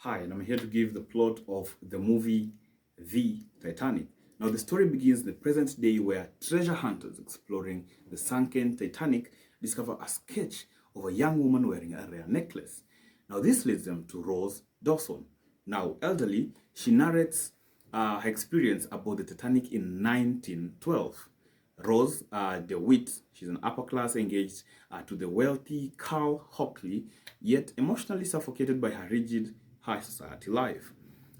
Hi, and I'm here to give the plot of the movie The Titanic. Now, the story begins in the present day where treasure hunters exploring the sunken Titanic discover a sketch of a young woman wearing a rare necklace. Now, this leads them to Rose Dawson. Now, elderly, she narrates her experience aboard the Titanic in 1912. Rose DeWitt, she's an upper class engaged to the wealthy Carl Hockley, yet emotionally suffocated by her rigid high society life.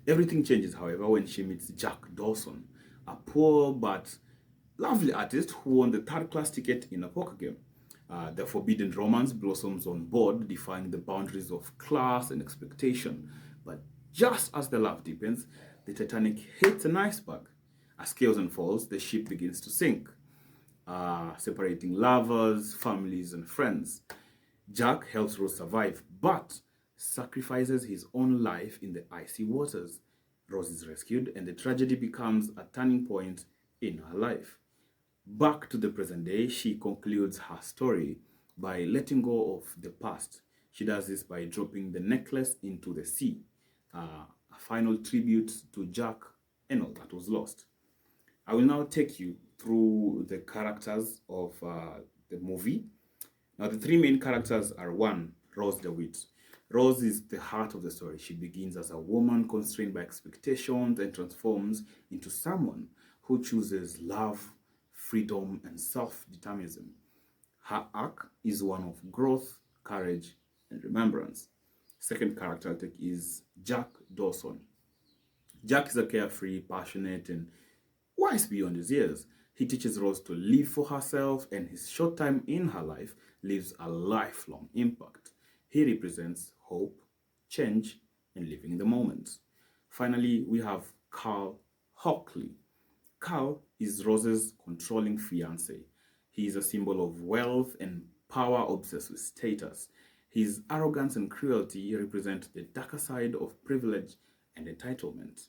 Everything changes, however, when she meets Jack Dawson, a poor but lovely artist who won the third class ticket in a poker game. The forbidden romance blossoms on board, defying the boundaries of class and expectation. But just as the love deepens, the Titanic hits an iceberg. As chaos unfolds, the ship begins to sink, separating lovers, families, and friends. Jack helps Rose survive, but sacrifices his own life in the icy waters. Rose is rescued, and the tragedy becomes a turning point in her life. Back to the present day, she concludes her story by letting go of the past. She does this by dropping the necklace into the sea, a final tribute to Jack and all that was lost. I will now take you through the characters of the movie. Now, the three main characters are one, Rose DeWitt. Rose is the heart of the story. She begins as a woman constrained by expectations and transforms into someone who chooses love, freedom, and self determinism. Her arc is one of growth, courage, and remembrance. Second character I take is Jack Dawson. Jack is a carefree, passionate, and wise beyond his years. He teaches Rose to live for herself, and his short time in her life leaves a lifelong impact. He represents hope, change, and living in the moment. Finally, we have Carl Hockley. Carl is Rose's controlling fiance. He is a symbol of wealth and power obsessed with status. His arrogance and cruelty represent the darker side of privilege and entitlement.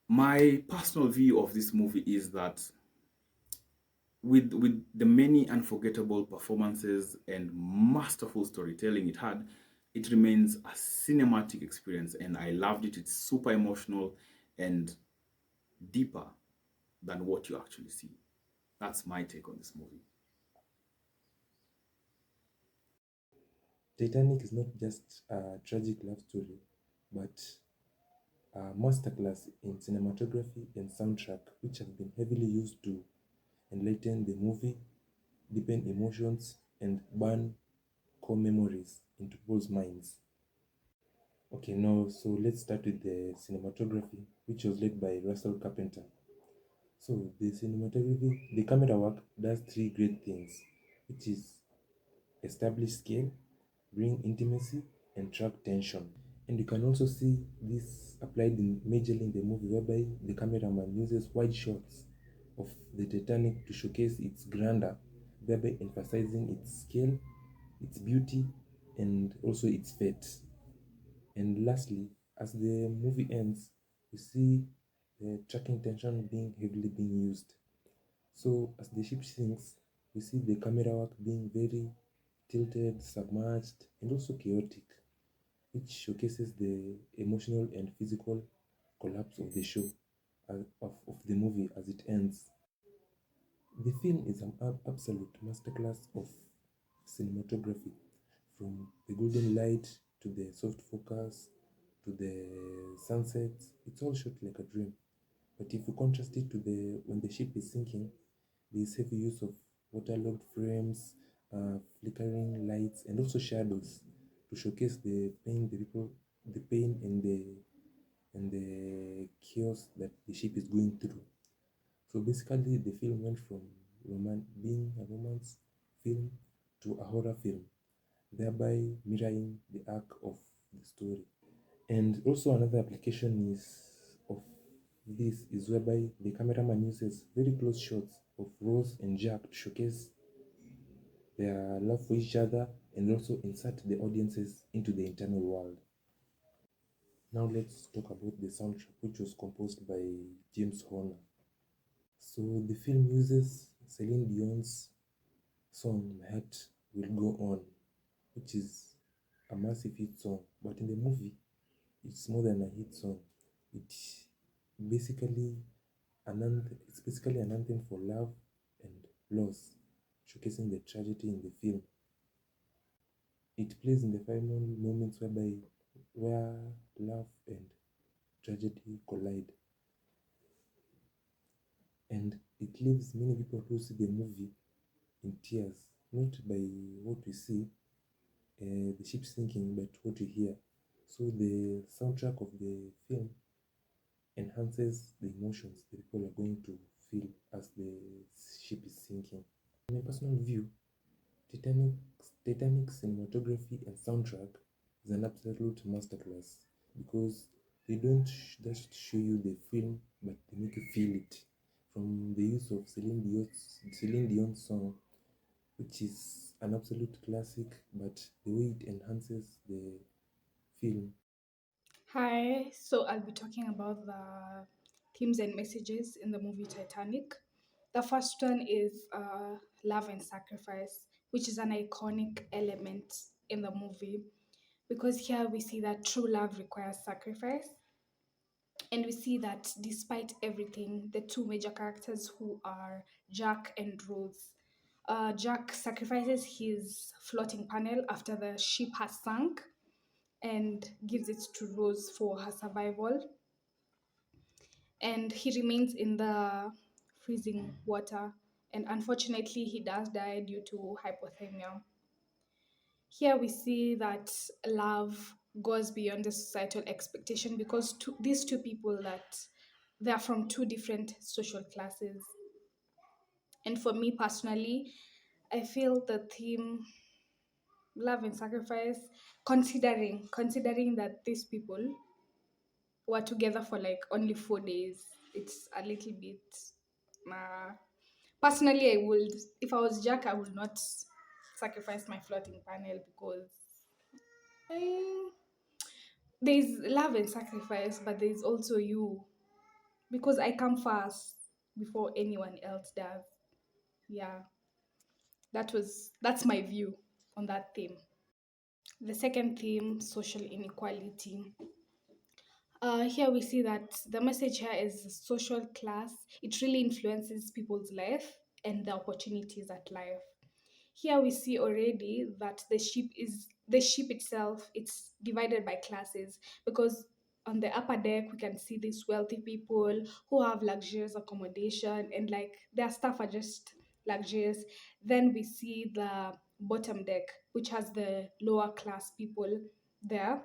My personal view of this movie is that with the many unforgettable performances and masterful storytelling it had, it remains a cinematic experience, and I loved it. It's super emotional and deeper than what you actually see. That's my take on this movie. Titanic is not just a tragic love story, but a masterclass in cinematography and soundtrack, which have been heavily used to enlighten the movie, deepen emotions, and burn core memories into people's minds. Okay, now, so let's start with the cinematography, which was led by Russell Carpenter. So, the cinematography, the camera work does three great things, which is establish scale, bring intimacy, and track tension. And you can also see this applied in majorly in the movie, whereby the cameraman uses wide shots of the Titanic to showcase its grandeur, thereby emphasizing its scale, its beauty, and also its fate. And lastly, as the movie ends, we see the tracking tension being heavily being used. So as the ship sinks, we see the camera work being very tilted, submerged, and also chaotic, which showcases the emotional and physical collapse of the show, of the movie as it ends. The film is an absolute masterclass of cinematography, from the golden light to the soft focus to the sunsets. It's all shot like a dream. But if you contrast it to the when the ship is sinking, there is heavy use of waterlogged frames, flickering lights, and also shadows to showcase the pain the people, the pain and the chaos that the ship is going through. So basically, the film went from being a romance film to a horror film, thereby mirroring the arc of the story. And also another application is of this is whereby the cameraman uses very close shots of Rose and Jack to showcase their love for each other and also insert the audiences into the internal world. Now let's talk about the soundtrack, which was composed by James Horner. So the film uses Celine Dion's song "My Heart Will Go On," which is a massive hit song, but in the movie, it's more than a hit song. It basically it's basically an anthem for love and loss, showcasing the tragedy in the film. It plays in the final moments where love and tragedy collide, and it leaves many people who see the movie in tears, not by what we see, the ship sinking, but what we hear. So the soundtrack of the film enhances the emotions the people are going to feel as the ship is sinking. In my personal view, Titanic, Titanic's cinematography and soundtrack is an absolute masterclass because they don't just show you the film, but they make you feel it. From the use of Celine Dion's song, which is an absolute classic, but the way it enhances the film. Hi, so I'll be talking about the themes and messages in the movie Titanic. The first one is love and sacrifice, which is an iconic element in the movie because here we see that true love requires sacrifice. And we see that despite everything, the two major characters who are Jack and Rose, Jack sacrifices his floating panel after the ship has sunk and gives it to Rose for her survival. And he remains in the freezing water. And unfortunately, he does die due to hypothermia. Here we see that love goes beyond the societal expectation because these two people that they are from two different social classes. And for me personally, I feel the theme love and sacrifice, considering that these people were together for like only 4 days. It's a little bit. Uh, Personally, I would, if I was Jack, I would not sacrifice my floating panel because I, there's love and sacrifice, but there's also you because I come first before anyone else does. Yeah, that's my view on that theme. The second theme, social inequality. Here we see that the message here is social class. It really influences people's life and the opportunities at life. Here we see already that the ship itself. It's divided by classes because on the upper deck we can see these wealthy people who have luxurious accommodation and like their stuff are just luxurious. Then we see the bottom deck, which has the lower class people there,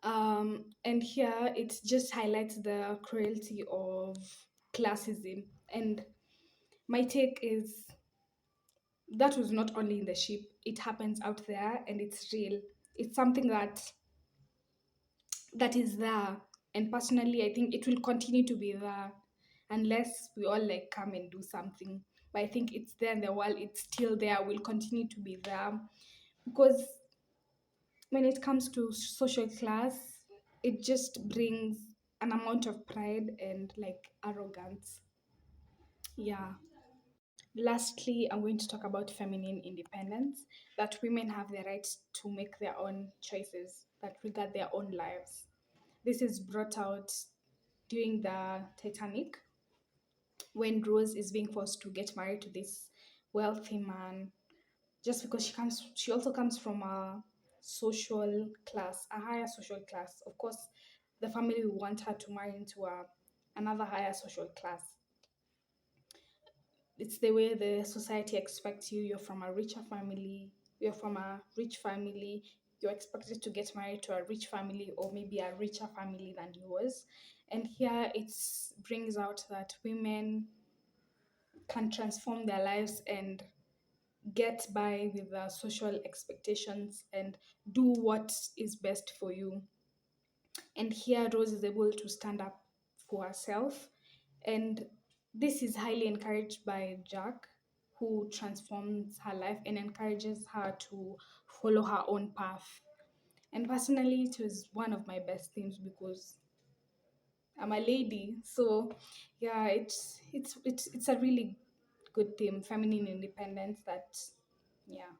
and here it just highlights the cruelty of classism. And my take is that was not only in the ship, it happens out there and it's real. It's something that is there. And personally, I think it will continue to be there unless we all like come and do something. But I think it's there in the world, it's still there, will continue to be there because when it comes to social class, it just brings an amount of pride and like arrogance. Yeah. Lastly, I'm going to talk about feminine independence, that women have the right to make their own choices that regard their own lives. This is brought out during the Titanic when Rose is being forced to get married to this wealthy man just because she also comes from a social class, a higher social class. Of course, the family will want her to marry into another higher social class. It's the way the society expects you. You're from a richer family, you're from a rich family, you're expected to get married to a rich family or maybe a richer family than yours. And here it brings out that women can transform their lives and get by with the social expectations and do what is best for you. And here Rose is able to stand up for herself. And this is highly encouraged by Jack, who transforms her life and encourages her to follow her own path. And personally, it was one of my best themes because I'm a lady. So yeah, it's a really good theme, feminine independence that yeah.